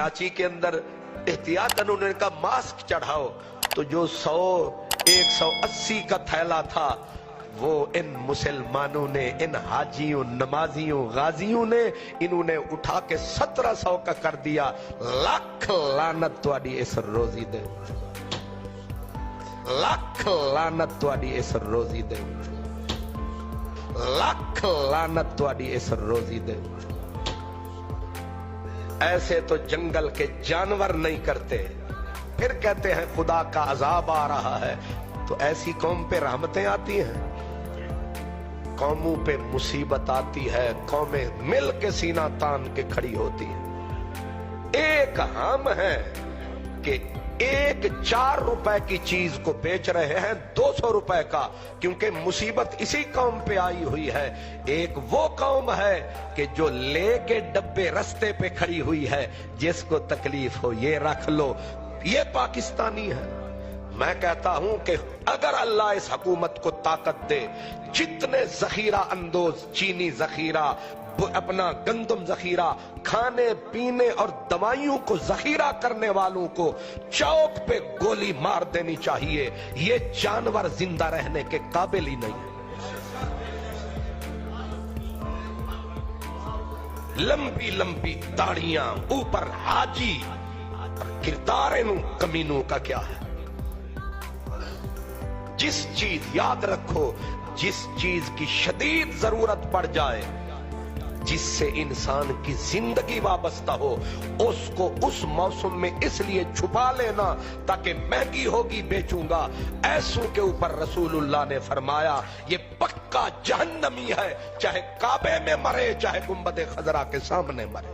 कराची के अंदर एहतियातन उन्होंने कहा मास्क चढ़ाओ, तो जो 180 का थैला था वो इन मुसलमानों ने, इन हाजियों, नमाजियों, गाजियों ने इन्होंने उठा के 1700 का कर दिया। लख लानत तुहाडी इस रोजी दे, लख लानत तुहाडी इस रोजी दे, लख लानत तुहाडी इस रोजी दे। ऐसे तो जंगल के जानवर नहीं करते, फिर कहते हैं खुदा का अजाब आ रहा है। तो ऐसी कौम पे रहमतें आती हैं, कौमों पे मुसीबत आती है, कौमें मिल के सीना तान के खड़ी होती है। एक हम हैं कि 4 रुपए की चीज को बेच रहे हैं 200 रुपए का, क्योंकि मुसीबत इसी कौम पे आई हुई है। एक वो कौम है कि जो लेके डब्बे रास्ते पे खड़ी हुई है, जिसको तकलीफ हो ये रख लो, ये पाकिस्तानी है। मैं कहता हूं कि अगर अल्लाह इस हुकूमत को ताकत दे, जितने जखीरा अंदोज, चीनी जखीरा, अपना गंदम जखीरा, खाने पीने और दवाइयों को जखीरा करने वालों को चौक पे गोली मार देनी चाहिए। ये जानवर जिंदा रहने के काबिल ही नहीं है। लंबी लंबी दाढ़ियां, ऊपर हाजी, किरदार इनू कमीनों का क्या है। जिस चीज, याद रखो, जिस चीज की शदीद जरूरत पड़ जाए, जिससे इंसान की जिंदगी वाबस्ता हो, उसको उस मौसम में इसलिए छुपा लेना ताकि महंगी होगी बेचूंगा। ऐसों के ऊपर रसूलुल्लाह ने फरमाया ये पक्का जहन्नमी है, चाहे काबे में मरे, चाहे गुंबद खजरा के सामने मरे।